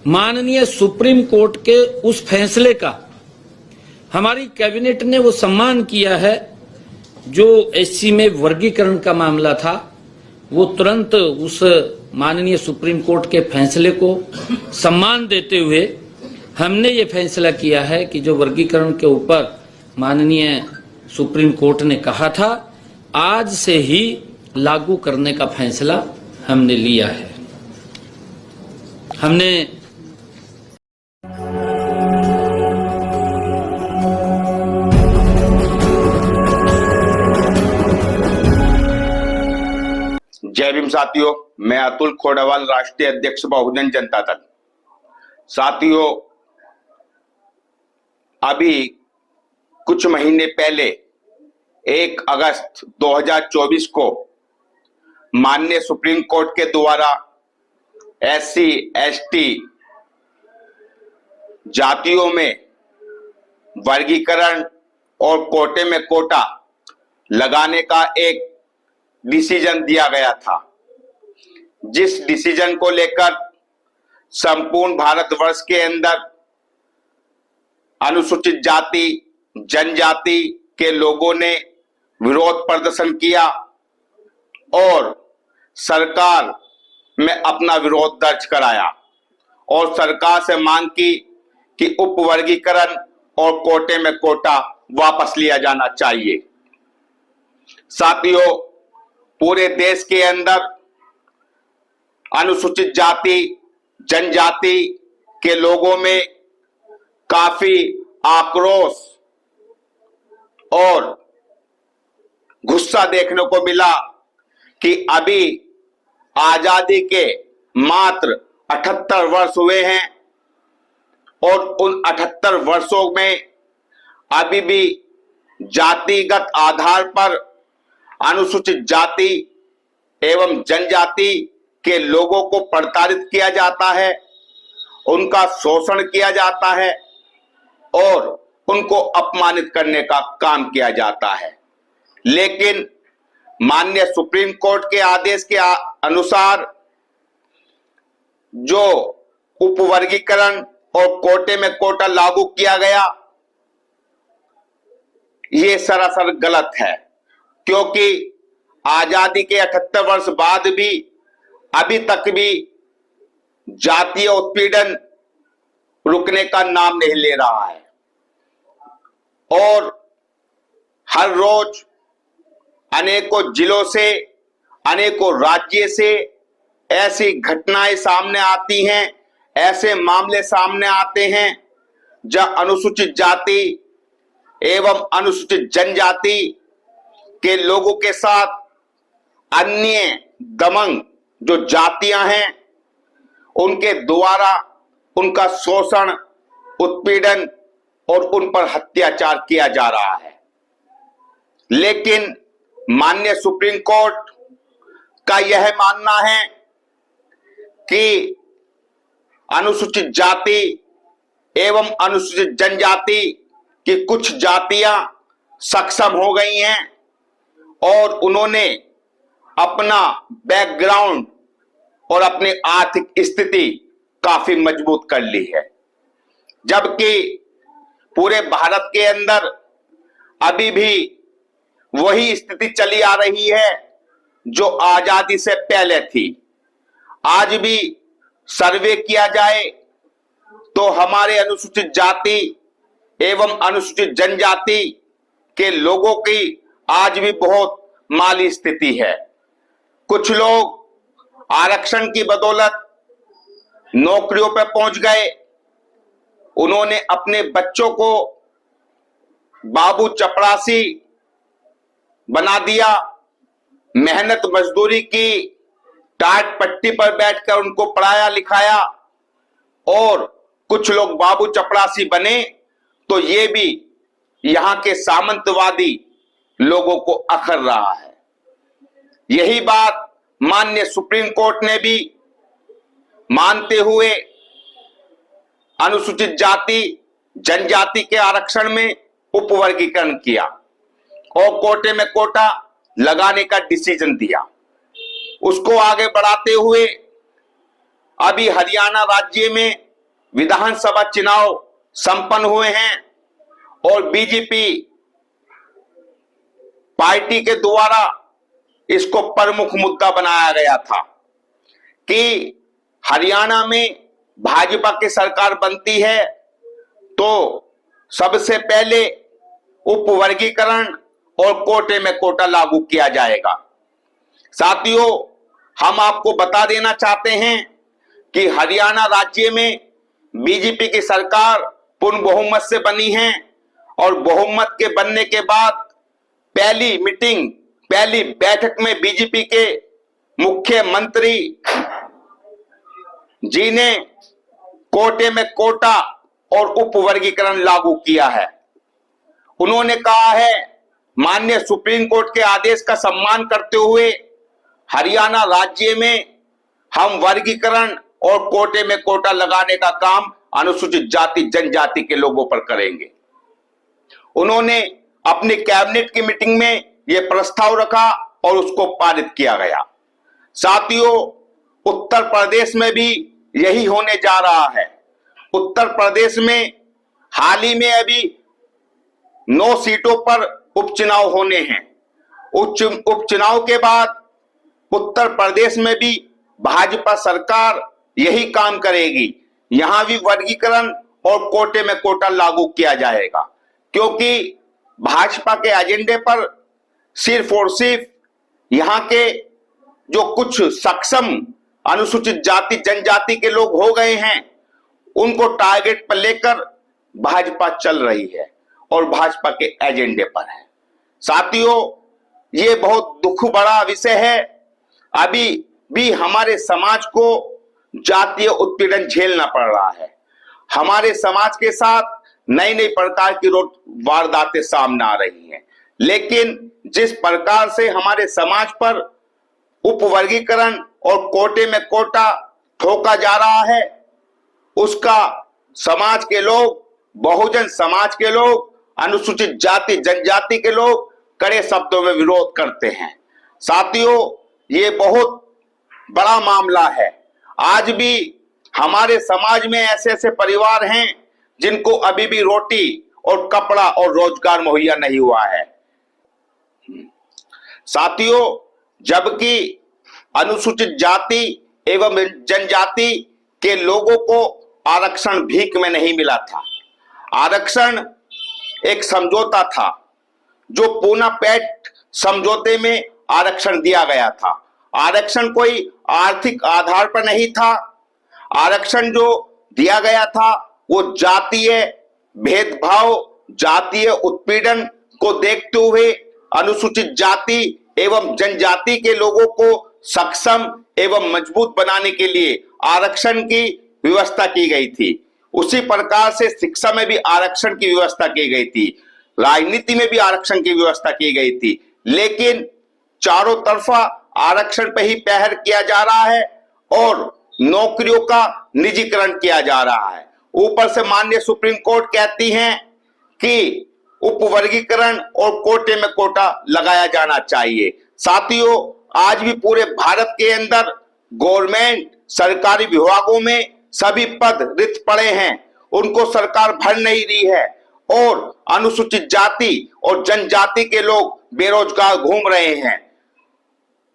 माननीय supreme court के उस फैसले का हमारी कैबिनेट ने वो सम्मान किया है जो एससी में वर्गीकरण का मामला था। वो तुरंत उस माननीय सुप्रीम कोर्ट के फैसले को सम्मान देते हुए हमने ये फैसला किया है कि जो वर्गीकरण के ऊपर माननीय सुप्रीम कोर्ट ने कहा था, आज से ही लागू करने का फैसला हमने लिया है। हमने जय भीम साथियों, मैं अतुल खोड़ावाल, राष्ट्रीय अध्यक्ष बहुजन जनता दल। साथियों, अभी कुछ महीने पहले 1 अगस्त 2024 को माननीय सुप्रीम कोर्ट के द्वारा एससी एसटी जातियों में वर्गीकरण और कोटे में कोटा लगाने का एक डिसीजन दिया गया था, जिस डिसीजन को लेकर संपूर्ण भारतवर्ष के अंदर अनुसूचित जाति जनजाति के लोगों ने विरोध प्रदर्शन किया और सरकार में अपना विरोध दर्ज कराया और सरकार से मांग की कि उपवर्गीकरण और कोटे में कोटा वापस लिया जाना चाहिए। साथियों, पूरे देश के अंदर अनुसूचित जाति जनजाति के लोगों में काफी आक्रोश और गुस्सा देखने को मिला कि अभी आजादी के मात्र 78 वर्ष हुए हैं और उन 78 वर्षों में अभी भी जातिगत आधार पर अनुसूचित जाति एवं जनजाति के लोगों को प्रताड़ित किया जाता है, उनका शोषण किया जाता है और उनको अपमानित करने का काम किया जाता है। लेकिन माननीय सुप्रीम कोर्ट के आदेश के अनुसार जो उपवर्गीकरण और कोटे में कोटा लागू किया गया, ये सरासर गलत है, क्योंकि आजादी के 78 वर्ष बाद भी अभी तक भी जातीय उत्पीड़न रुकने का नाम नहीं ले रहा है और हर रोज अनेकों जिलों से अनेकों राज्य से ऐसी घटनाएं सामने आती हैं, ऐसे मामले सामने आते हैं जहां अनुसूचित जाति एवं अनुसूचित जनजाति के लोगों के साथ अन्य दमंग जो जातियां हैं उनके द्वारा उनका शोषण उत्पीड़न और उन पर अत्याचार किया जा रहा है। लेकिन माननीय सुप्रीम कोर्ट का यह मानना है कि अनुसूचित जाति एवं अनुसूचित जनजाति की कुछ जातियां सक्षम हो गई हैं और उन्होंने अपना बैकग्राउंड और अपनी आर्थिक स्थिति काफी मजबूत कर ली है, जबकि पूरे भारत के अंदर अभी भी वही स्थिति चली आ रही है जो आजादी से पहले थी। आज भी सर्वे किया जाए तो हमारे अनुसूचित जाति एवं अनुसूचित जनजाति के लोगों की आज भी बहुत माली स्थिति है। कुछ लोग आरक्षण की बदौलत नौकरियों पर पहुंच गए, उन्होंने अपने बच्चों को बाबू चपरासी बना दिया, मेहनत मजदूरी की, टाट पट्टी पर बैठकर उनको पढ़ाया लिखाया और कुछ लोग बाबू चपरासी बने तो ये भी यहां के सामंतवादी लोगों को अखर रहा है। यही बात माननीय सुप्रीम कोर्ट ने भी मानते हुए अनुसूचित जाति जनजाति के आरक्षण में उपवर्गीकरण किया और कोटे में कोटा लगाने का डिसीजन दिया। उसको आगे बढ़ाते हुए अभी हरियाणा राज्य में विधानसभा चुनाव संपन्न हुए हैं और बीजेपी पार्टी के द्वारा इसको प्रमुख मुद्दा बनाया गया था कि हरियाणा में भाजपा की सरकार बनती है तो सबसे पहले उपवर्गीकरण और कोटे में कोटा लागू किया जाएगा। साथियों, हम आपको बता देना चाहते हैं कि हरियाणा राज्य में बीजेपी की सरकार पूर्ण बहुमत से बनी है और बहुमत के बनने के बाद पहली बैठक में बीजेपी के मुख्यमंत्री जी ने कोटे में कोटा और उपवर्गीकरण लागू किया है। उन्होंने कहा है, माननीय सुप्रीम कोर्ट के आदेश का सम्मान करते हुए हरियाणा राज्य में हम वर्गीकरण और कोटे में कोटा लगाने का काम अनुसूचित जाति जनजाति के लोगों पर करेंगे। उन्होंने अपनी कैबिनेट की मीटिंग में यह प्रस्ताव रखा और उसको पारित किया गया। साथियों, उत्तर प्रदेश में भी यही होने जा रहा है। उत्तर प्रदेश में हाल ही में अभी 9 सीटों पर उपचुनाव होने हैं। उपचुनाव के बाद उत्तर प्रदेश में भी भाजपा सरकार यही काम करेगी। यहां भी वर्गीकरण और कोटे में कोटा लागू किया जाएगा, क्योंकि भाजपा के एजेंडे पर सिर्फ और सिर्फ यहां के जो कुछ सक्षम अनुसूचित जाति जनजाति के लोग हो गए हैं, उनको टारगेट पर लेकर भाजपा चल रही है और भाजपा के एजेंडे पर है। साथियों, ये बहुत दुख बड़ा विषय है। अभी भी हमारे समाज को जातीय उत्पीड़न झेलना पड़ रहा है। हमारे समाज के साथ नई नई प्रकार की वारदातें सामने आ रही हैं, लेकिन जिस प्रकार से हमारे समाज पर उपवर्गीकरण और कोटे में कोटा ठोका जा रहा है, उसका समाज के लोग, बहुजन समाज के लोग, अनुसूचित जाति जनजाति के लोग कड़े शब्दों में विरोध करते हैं। साथियों, ये बहुत बड़ा मामला है। आज भी हमारे समाज में ऐसे ऐसे परिवार हैं जिनको अभी भी रोटी और कपड़ा और रोजगार मुहैया नहीं हुआ है। साथियों, जबकि अनुसूचित जाति एवं जनजाति के लोगों को आरक्षण भीख में नहीं मिला था। आरक्षण एक समझौता था, जो पूना पेट समझौते में आरक्षण दिया गया था। आरक्षण कोई आर्थिक आधार पर नहीं था। आरक्षण जो दिया गया था वो जातीय भेदभाव, जातीय उत्पीड़न को देखते हुए अनुसूचित जाति एवं जनजाति के लोगों को सक्षम एवं मजबूत बनाने के लिए आरक्षण की व्यवस्था की गई थी। उसी प्रकार से शिक्षा में भी आरक्षण की व्यवस्था की गई थी, राजनीति में भी आरक्षण की व्यवस्था की गई थी। लेकिन चारों तरफा आरक्षण पे ही पहर किया जा रहा है और नौकरियों का निजीकरण किया जा रहा है। ऊपर से माननीय सुप्रीम कोर्ट कहती हैं कि उपवर्गीकरण और कोटे में कोटा लगाया जाना चाहिए। साथियों, आज भी पूरे भारत के अंदर गवर्नमेंट सरकारी विभागों में सभी पद रिक्त पड़े हैं, उनको सरकार भर नहीं रही है और अनुसूचित जाति और जनजाति के लोग बेरोजगार घूम रहे हैं।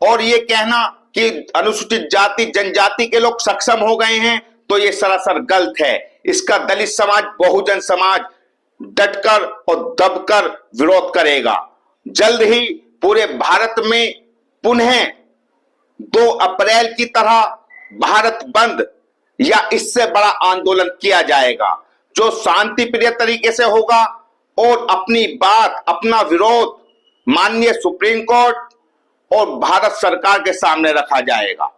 और ये कहना कि अनुसूचित जाति जनजाति के लोग सक्षम हो गए हैं, तो ये सरासर गलत है। इसका दलित समाज, बहुजन समाज डटकर और दबकर विरोध करेगा। जल्द ही पूरे भारत में पुनः 2 अप्रैल की तरह भारत बंद या इससे बड़ा आंदोलन किया जाएगा, जो शांति प्रिय तरीके से होगा और अपनी बात, अपना विरोध माननीय सुप्रीम कोर्ट और भारत सरकार के सामने रखा जाएगा।